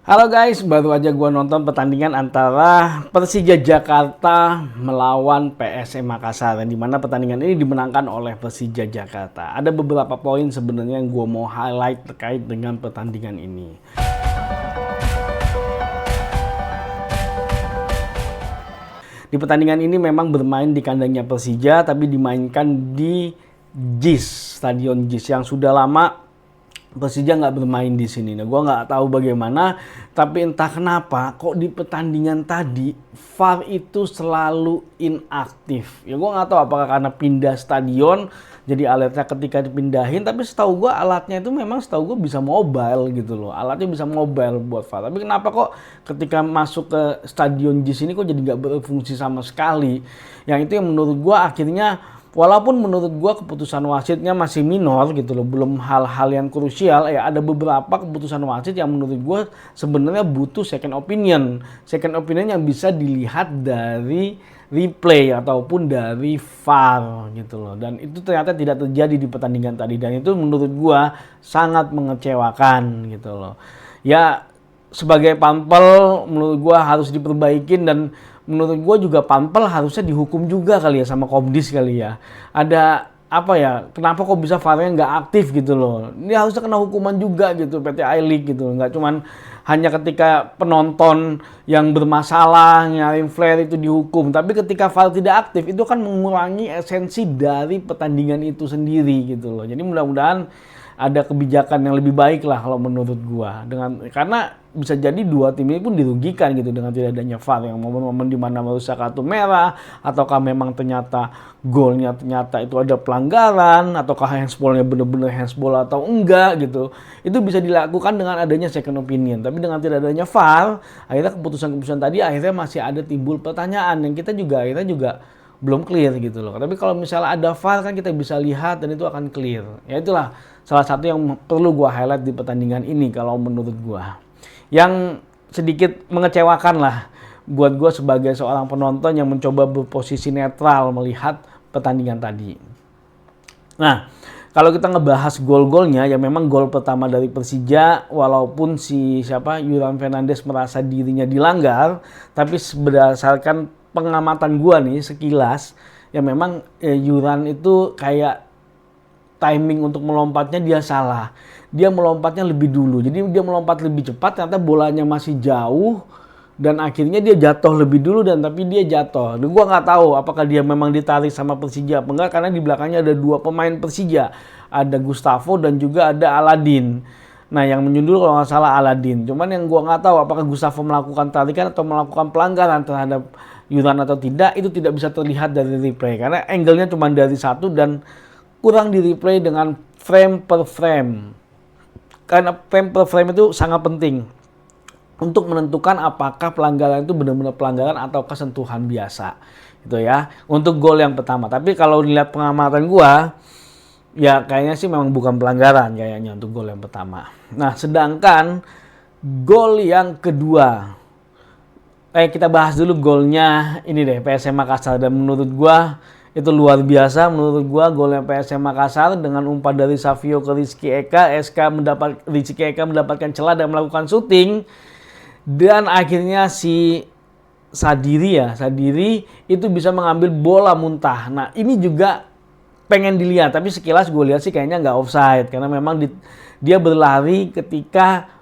Halo guys, baru aja gua nonton pertandingan antara Persija Jakarta melawan PSM Makassar, di mana pertandingan ini dimenangkan oleh Persija Jakarta. Ada beberapa poin sebenarnya yang gua mau highlight terkait dengan pertandingan ini. Di pertandingan ini memang bermain di kandangnya Persija, tapi dimainkan di Stadion JIS yang sudah lama Persija nggak bermain di sini. Nah, gue nggak tahu bagaimana, tapi entah kenapa kok di pertandingan tadi VAR itu selalu inaktif. Ya gue nggak tahu apakah karena pindah stadion, jadi alatnya ketika dipindahin. Tapi setahu gue alatnya itu memang setahu gue bisa mobile gitu loh. Alatnya bisa mobile buat VAR. Tapi kenapa kok ketika masuk ke stadion JIS ini kok jadi nggak berfungsi sama sekali? Yang itu yang menurut gue akhirnya, walaupun menurut gua keputusan wasitnya masih minor gitu loh, belum hal-hal yang krusial, ya ada beberapa keputusan wasit yang menurut gua sebenarnya butuh second opinion. Second opinion yang bisa dilihat dari replay ataupun dari VAR gitu loh. Dan itu ternyata tidak terjadi di pertandingan tadi, dan itu menurut gua sangat mengecewakan gitu loh. Ya sebagai pampel menurut gua harus diperbaikin, dan menurut gue juga pampel harusnya dihukum juga kali ya sama Komdis kali ya. Ada apa ya, kenapa kok bisa VAR-nya nggak aktif gitu loh. Ini harusnya kena hukuman juga gitu PT I-League gitu. Nggak cuman hanya ketika penonton yang bermasalah nyaring flare itu dihukum, tapi ketika VAR tidak aktif itu kan mengurangi esensi dari pertandingan itu sendiri gitu loh. Jadi mudah-mudahan ada kebijakan yang lebih baik lah kalau menurut gua, karena bisa jadi dua tim ini pun dirugikan gitu dengan tidak adanya VAR, yang momen-momen di mana merusak kartu merah, ataukah memang ternyata golnya ternyata itu ada pelanggaran, ataukah handsballnya benar-benar handsball atau enggak gitu. Itu bisa dilakukan dengan adanya second opinion, tapi dengan tidak adanya VAR akhirnya keputusan-keputusan tadi akhirnya masih ada timbul pertanyaan yang kita juga akhirnya juga belum clear gitu loh. Tapi kalau misalnya ada VAR kan kita bisa lihat dan itu akan clear. Ya itulah salah satu yang perlu gua highlight di pertandingan ini kalau menurut gua. Yang sedikit mengecewakan lah buat gua sebagai seorang penonton yang mencoba berposisi netral melihat pertandingan tadi. Nah, kalau kita ngebahas gol-golnya, ya memang gol pertama dari Persija, walaupun Yuran Fernandes merasa dirinya dilanggar, tapi berdasarkan pengamatan gua nih sekilas, ya memang Yuran itu kayak timing untuk melompatnya dia salah. Dia melompatnya lebih dulu. Jadi dia melompat lebih cepat, ternyata bolanya masih jauh dan akhirnya dia jatuh lebih dulu, dan tapi dia jatuh. Dan gua nggak tahu apakah dia memang ditarik sama Persija apa enggak, karena di belakangnya ada dua pemain Persija. Ada Gustavo dan juga ada Aladin. Nah, yang menyundul kalau nggak salah Aladin. Cuman yang gua nggak tahu apakah Gustavo melakukan tarikan atau melakukan pelanggaran terhadap Yuran atau tidak, itu tidak bisa terlihat dari replay karena angle-nya cuma dari satu dan kurang di replay dengan frame per frame. Karena frame per frame itu sangat penting untuk menentukan apakah pelanggaran itu benar-benar pelanggaran atau kesentuhan biasa. Gitu ya. Untuk gol yang pertama. Tapi kalau dilihat pengamatan gua, ya kayaknya sih memang bukan pelanggaran kayaknya untuk gol yang pertama. Nah, sedangkan gol yang kedua, kita bahas dulu golnya ini deh, PSM Makassar. Dan menurut gua itu luar biasa. Menurut gua golnya PSM Makassar dengan umpan dari Savio ke Rizky Eka, Rizky Eka mendapatkan celah dan melakukan syuting, dan akhirnya si Sadiri itu bisa mengambil bola muntah. Nah, ini juga pengen dilihat, tapi sekilas gue lihat sih kayaknya nggak offside karena memang dia berlari ketika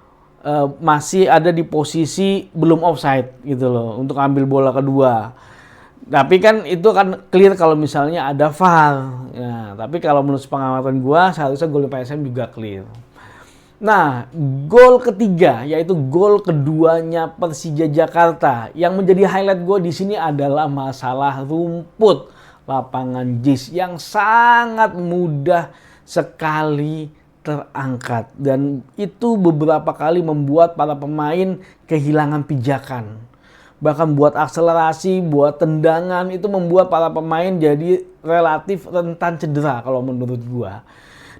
masih ada di posisi belum offside gitu loh untuk ambil bola kedua. Tapi kan itu kan clear kalau misalnya ada VAR. Nah, tapi kalau menurut pengamatan gua seharusnya gol PSM juga clear. Nah, gol ketiga yaitu gol keduanya Persija Jakarta. Yang menjadi highlight gua di sini adalah masalah rumput lapangan JIS yang sangat mudah sekali terangkat, dan itu beberapa kali membuat para pemain kehilangan pijakan. Bahkan buat akselerasi, buat tendangan, itu membuat para pemain jadi relatif rentan cedera kalau menurut gua.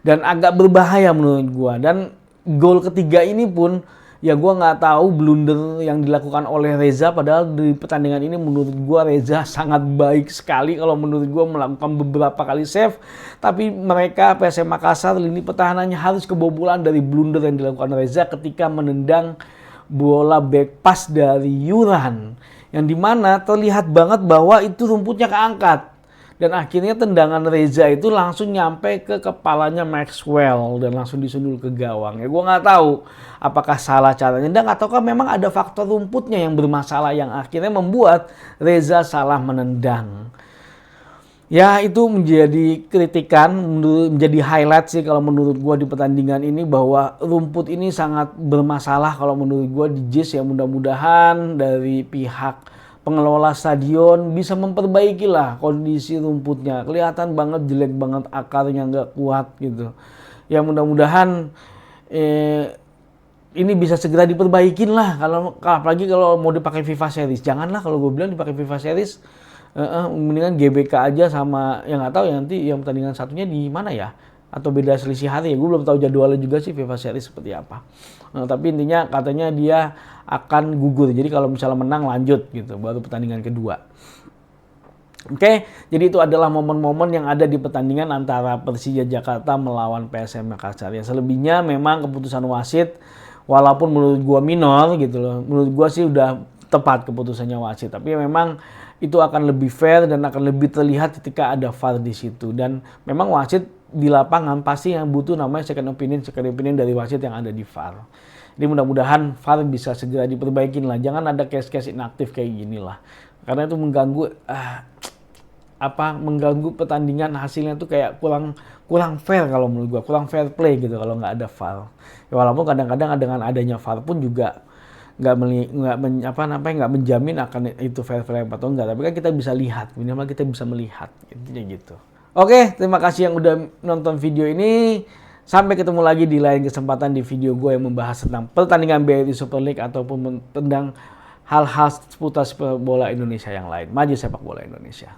Dan agak berbahaya menurut gua. Dan gol ketiga ini pun ya gue nggak tahu blunder yang dilakukan oleh Reza, padahal di pertandingan ini menurut gue Reza sangat baik sekali kalau menurut gue melakukan beberapa kali save, tapi mereka PSM Makassar lini pertahanannya harus kebobolan dari blunder yang dilakukan Reza ketika menendang bola back pass dari Yuran, yang dimana terlihat banget bahwa itu rumputnya keangkat. Dan akhirnya tendangan Reza itu langsung nyampe ke kepalanya Maxwell dan langsung disundul ke gawang. Ya gue nggak tahu apakah salah caranya dan ataukah memang ada faktor rumputnya yang bermasalah yang akhirnya membuat Reza salah menendang. Ya itu menjadi kritikan, menjadi highlight sih kalau menurut gue di pertandingan ini, bahwa rumput ini sangat bermasalah kalau menurut gue di JIS. Ya mudah-mudahan dari pihak pengelola stadion bisa memperbaiki lah kondisi rumputnya. Kelihatan banget jelek banget, akarnya nggak kuat gitu. Ya mudah-mudahan ini bisa segera diperbaikin lah. Apalagi kalau mau dipakai FIFA Series, janganlah kalau gue bilang dipakai FIFA Series. Mendingan GBK aja sama yang nggak tahu ya nanti yang pertandingan satunya di mana ya, atau beda selisih hari ya, gue belum tahu jadwalnya juga sih FIFA Series seperti apa. Tapi intinya katanya dia akan gugur, jadi kalau misalnya menang lanjut gitu, baru pertandingan kedua. Oke, jadi itu adalah momen-momen yang ada di pertandingan antara Persija Jakarta melawan PSM Makassar. Ya selebihnya memang keputusan wasit, walaupun menurut gua minor gitu loh, menurut gua sih udah tepat keputusannya wasit, tapi memang itu akan lebih fair dan akan lebih terlihat ketika ada VAR di situ. Dan memang wasit di lapangan pasti yang butuh namanya second opinion dari wasit yang ada di VAR. Jadi mudah-mudahan VAR bisa segera diperbaikin lah. Jangan ada case-case inaktif kayak gini lah. Karena itu mengganggu mengganggu pertandingan, hasilnya tuh kayak kurang fair kalau menurut gua, kurang fair play gitu kalau nggak ada VAR. Ya, walaupun kadang-kadang dengan adanya VAR pun juga nggak menjamin akan itu fair play atau enggak, tapi kan kita bisa lihat, minimal kita bisa melihat gitu. Oke, terima kasih yang udah nonton video ini. Sampai ketemu lagi di lain kesempatan di video gue yang membahas tentang pertandingan BRI Super League ataupun tentang hal-hal seputar sepak bola Indonesia yang lain. Maju sepak bola Indonesia.